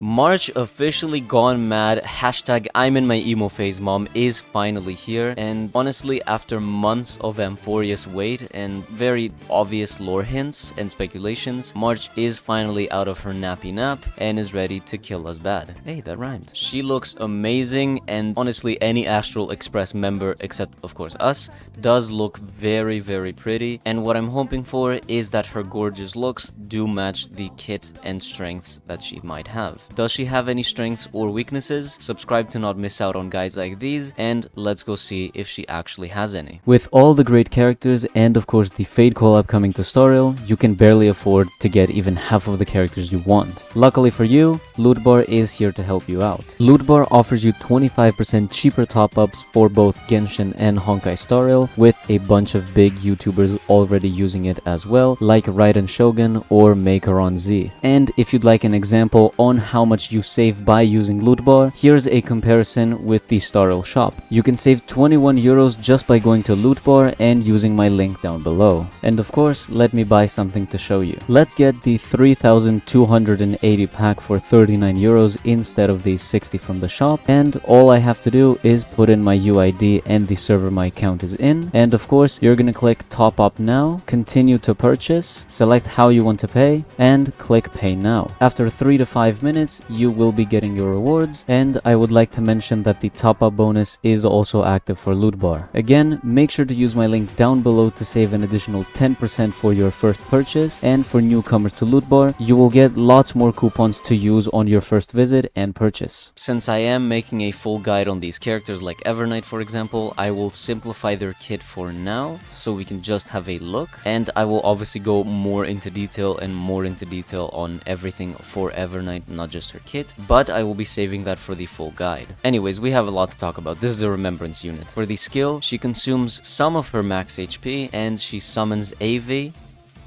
March officially gone mad, hashtag I'm in my emo phase mom is finally here, and honestly after months of Amphorious wait and very obvious lore hints and speculations, March is finally out of her nappy nap and is ready to kill us bad. Hey, that rhymed. She looks amazing, and honestly any Astral Express member, except of course us, does look very pretty, and what I'm hoping for is that her gorgeous looks do match the kit and strengths that she might have. Does she have any strengths or weaknesses? Subscribe to not miss out on guides like these, and let's go see if she actually has any. With all the great characters and of course the Fade collab coming to Staril, you can barely afford to get even half of the characters you want. Luckily for you, Lootbar is here to help you out. Lootbar offers you 25% cheaper top-ups for both Genshin and Honkai Staril, with a bunch of big YouTubers already using it as well, like Raiden Shogun or Makeron Z. And if you'd like an example on how much you save by using Lootbar, here's a comparison with the Staril shop. You can save 21 euros just by going to Lootbar and using my link down below. And of course, let me buy something to show you. Let's get the 3280 pack for 39 euros instead of the 60 from the shop, and all I have to do is put in my UID and the server my account is in, and of course you're gonna click top up now, continue to purchase, select how you want to pay, and click pay now. After 3 to 5 minutes you will be getting your rewards, and I would like to mention that the top up bonus is also active for Lootbar. Again, make sure to use my link down below to save an additional 10% for your first purchase, and for newcomers to Lootbar you will get lots more coupons to use on your first visit and purchase. Since I am making a full guide on these characters like Evernight for example, I will simplify their kit for now so we can just have a look, and I will obviously go more into detail on everything for Evernight, not just her kit, but I will be saving that for the full guide. Anyways, we have a lot to talk about. This is a remembrance unit. For the skill, she consumes some of her max HP and she summons AV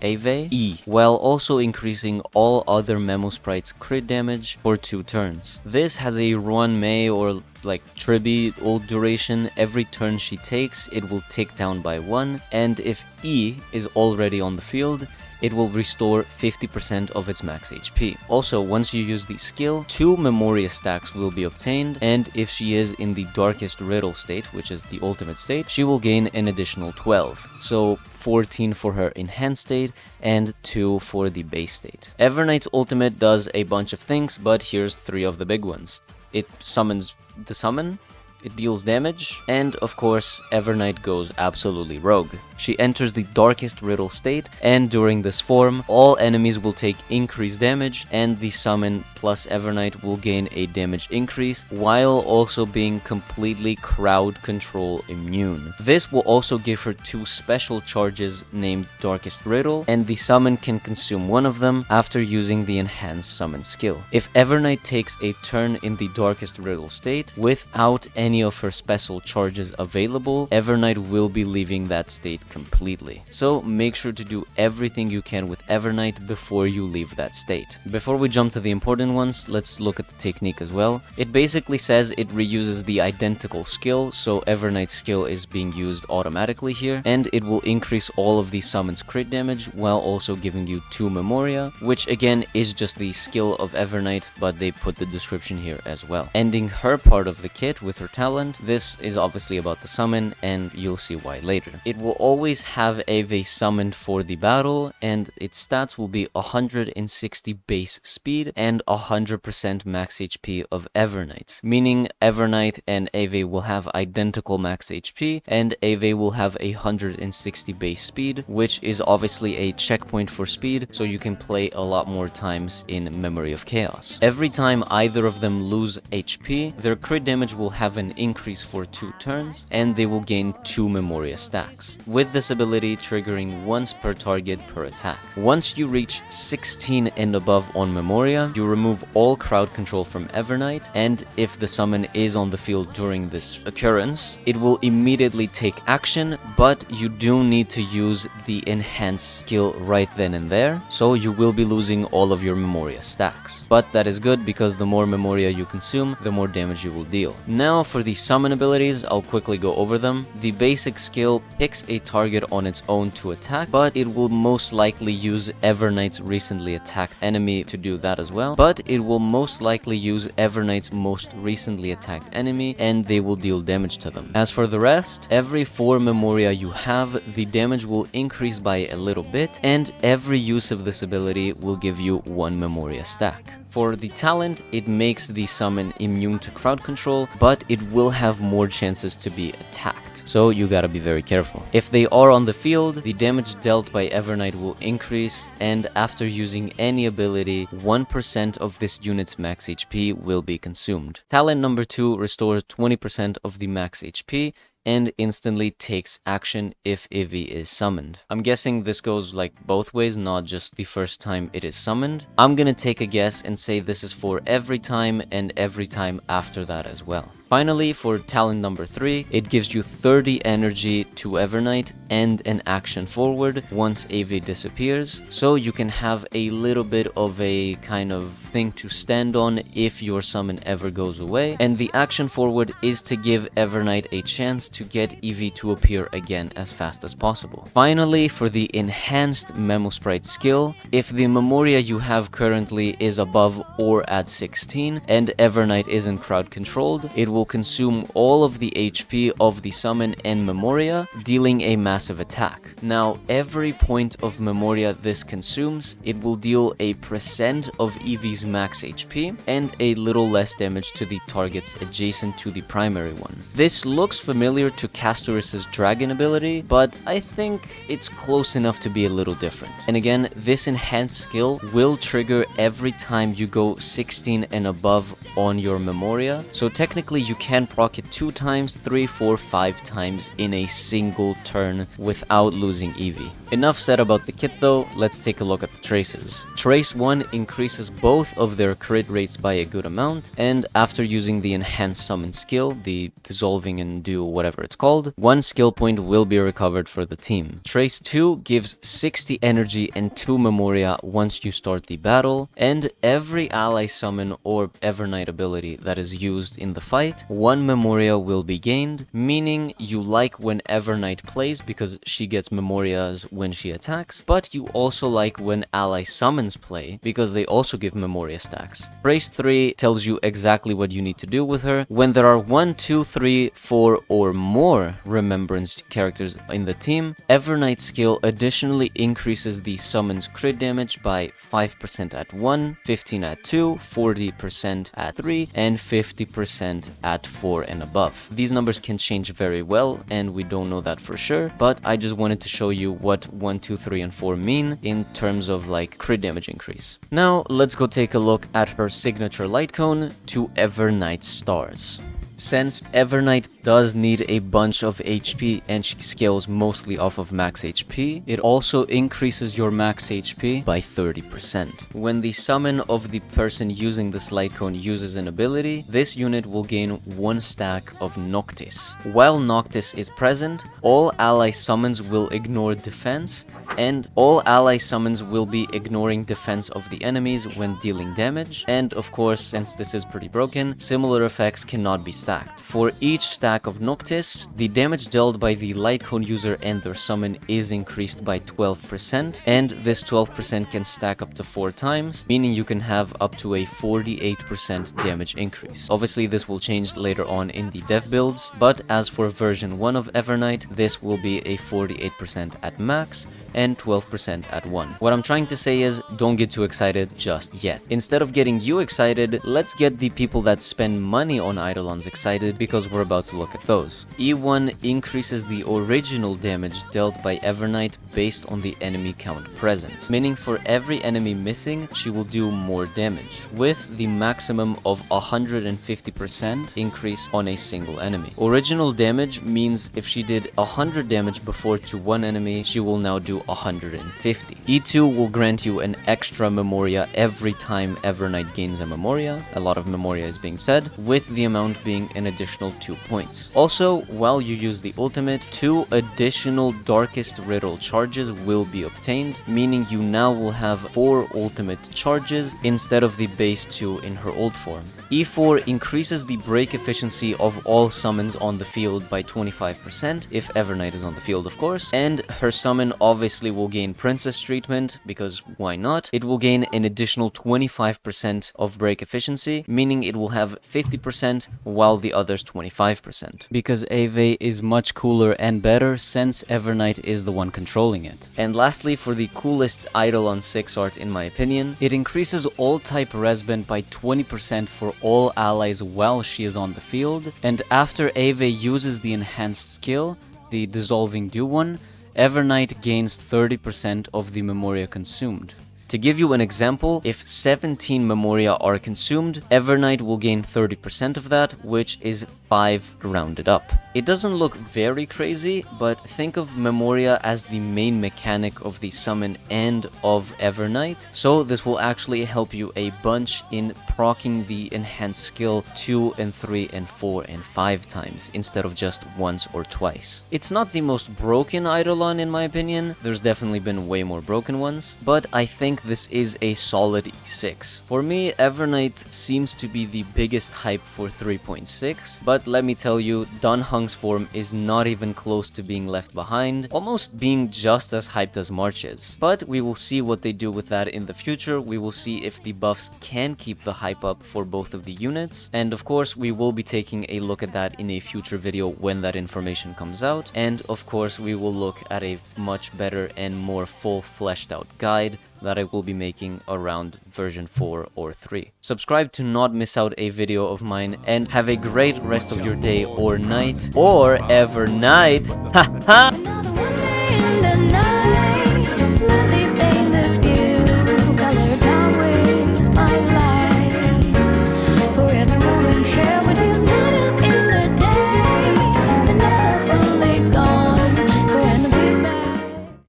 E, while also increasing all other memosprites crit damage for 2 turns. This has a run May or like Tribi old duration. Every turn she takes, it will tick down by 1, and if E is already on the field, it will restore 50% of its max HP. Also, once you use the skill, 2 Memoria stacks will be obtained, and if she is in the Darkest Riddle state, which is the ultimate state, she will gain an additional 12. So 14 for her enhanced state and 2 for the base state. Evernight's ultimate does a bunch of things, but here's 3 of the big ones. It summons the summon, it deals damage, and of course Evernight goes absolutely rogue. She enters the Darkest Riddle state, and during this form, all enemies will take increased damage, and the summon plus Evernight will gain a damage increase, while also being completely crowd control immune. This will also give her 2 special charges named Darkest Riddle, and the summon can consume one of them after using the enhanced summon skill. If Evernight takes a turn in the Darkest Riddle state without any of her special charges available, Evernight will be leaving that state completely. So make sure to do everything you can with Evernight before you leave that state. Before we jump to the important ones, let's look at the technique as well. It basically says it reuses the identical skill, so Evernight's skill is being used automatically here, and it will increase all of the summon's crit damage while also giving you 2 Memoria, which again is just the skill of Evernight, but they put the description here as well. Ending her part of the kit with her talent. This is obviously about the summon, and you'll see why later. It will always have AV summoned for the battle, and its stats will be 160 base speed and 100% max HP of Evernight, meaning Evernight and AV will have identical max HP, and AV will have 160 base speed, which is obviously a checkpoint for speed, so you can play a lot more times in Memory of Chaos. Every time either of them lose HP, their crit damage will have an increase for 2 turns, and they will gain 2 Memoria stacks, with this ability triggering once per target per attack. Once you reach 16 and above on Memoria, you remove all crowd control from Evernight, and if the summon is on the field during this occurrence, it will immediately take action, but you do need to use the enhanced skill right then and there, so you will be losing all of your Memoria stacks. But that is good because the more Memoria you consume, the more damage you will deal. Now for the summon abilities, I'll quickly go over them. The basic skill picks a target on its own to attack, but it will most likely use Evernight's recently attacked enemy to do that as well. But it will most likely use Evernight's most recently attacked enemy, and they will deal damage to them. As for the rest, every 4 Memoria you have, the damage will increase by a little bit, and every use of this ability will give you 1 Memoria stack. For the talent, it makes the summon immune to crowd control, but it will have more chances to be attacked, so you gotta be very careful. If they are on the field, the damage dealt by Evernight will increase, and after using any ability, 1% of this unit's max HP will be consumed. Talent number 2 restores 20% of the max HP, and instantly takes action if Eevee is summoned. I'm guessing this goes like both ways, not just the first time it is summoned. I'm gonna take a guess and say this is for every time and every time after that as well. Finally, for talent number 3, it gives you 30 energy to Evernight and an action forward once Eevee disappears, so you can have a little bit of a kind of thing to stand on if your summon ever goes away, and the action forward is to give Evernight a chance to get Eevee to appear again as fast as possible. Finally, for the enhanced Memosprite skill, if the Memoria you have currently is above or at 16 and Evernight isn't crowd controlled, it will consume all of the HP of the summon and Memoria, dealing a massive attack. Now, every point of Memoria this consumes, it will deal a percent of Eevee's max HP and a little less damage to the targets adjacent to the primary one. This looks familiar to Castorus's dragon ability, but I think it's close enough to be a little different. And again, this enhanced skill will trigger every time you go 16 and above on your Memoria, so technically you can proc it 2 times, 3, 4, 5 times in a single turn without losing Eevee. Enough said about the kit though, let's take a look at the traces. Trace 1 increases both of their crit rates by a good amount, and after using the enhanced summon skill, the dissolving and do whatever it's called, 1 skill point will be recovered for the team. Trace 2 gives 60 energy and 2 Memoria once you start the battle, and every ally summon or Evernight ability that is used in the fight, 1 Memoria will be gained, meaning you like when Evernight plays because she gets Memorias when she attacks, but you also like when ally summons play because they also give Memoria stacks. Trace 3 tells you exactly what you need to do with her. When there are 1, 2, 3, 4 or more Remembrance characters in the team, Evernight skill additionally increases the summon's crit damage by 5% at 1, 15 at 2, 40% at 3, and 50% at 4 and above. These numbers can change very well, and we don't know that for sure, but I just wanted to show you what 1, 2, 3, and 4 mean in terms of like crit damage increase. Now, let's go take a look at her signature light cone to Evernight stars. Since Evernight does need a bunch of HP and she scales mostly off of max HP, it also increases your max HP by 30%. When the summon of the person using this light cone uses an ability, this unit will gain 1 stack of Noctis. While Noctis is present, all ally summons will ignore defense, and all ally summons will be ignoring defense of the enemies when dealing damage, and of course, since this is pretty broken, similar effects cannot be stacked. For each stack of Noctis, the damage dealt by the light cone user and their summon is increased by 12%, and this 12% can stack up to 4 times, meaning you can have up to a 48% damage increase. Obviously, this will change later on in the dev builds, but as for version 1 of Evernight, this will be a 48% at max, and 12% at 1. What I'm trying to say is, don't get too excited just yet. Instead of getting you excited, let's get the people that spend money on Eidolons excited, because we're about to look at those. E1 increases the original damage dealt by Evernight based on the enemy count present, meaning for every enemy missing, she will do more damage, with the maximum of 150% increase on a single enemy. Original damage means if she did 100 damage before to one enemy, she will now do 150. E2 will grant you an extra Memoria every time Evernight gains a Memoria, a lot of Memoria is being said, with the amount being an additional 2 points. Also, while you use the ultimate, 2 additional Darkest Riddle charges will be obtained, meaning you now will have 4 ultimate charges instead of the base 2 in her old form. E4 increases the break efficiency of all summons on the field by 25%, if Evernight is on the field of course, and her summon obviously will gain Princess treatment, because why not? It will gain an additional 25% of break efficiency, meaning it will have 50% while the others 25%. Because Ave is much cooler and better since Evernight is the one controlling it. And lastly, for the coolest idol on 6 art in my opinion, it increases all type resbend by 20% for all allies while she is on the field, and after Ave uses the enhanced skill, the Dissolving Dew one, Evernight gains 30% of the Memoria consumed. To give you an example, if 17 Memoria are consumed, Evernight will gain 30% of that, which is 5 rounded up. It doesn't look very crazy, but think of Memoria as the main mechanic of the summon and of Evernight, so this will actually help you a bunch in proccing the enhanced skill 2 and 3 and 4 and 5 times, instead of just once or twice. It's not the most broken Eidolon in my opinion, there's definitely been way more broken ones, but I think this is a solid E6. For me, Evernight seems to be the biggest hype for 3.6, but let me tell you, Dan Heng's form is not even close to being left behind, almost being just as hyped as March is. But we will see what they do with that in the future, we will see if the buffs can keep the hype up for both of the units, and of course we will be taking a look at that in a future video when that information comes out, and of course we will look at a much better and more full fleshed out guide that I will be making around version 4 or 3. Subscribe to not miss out a video of mine, and have a great rest of your day or night, or ever night. Ha ha!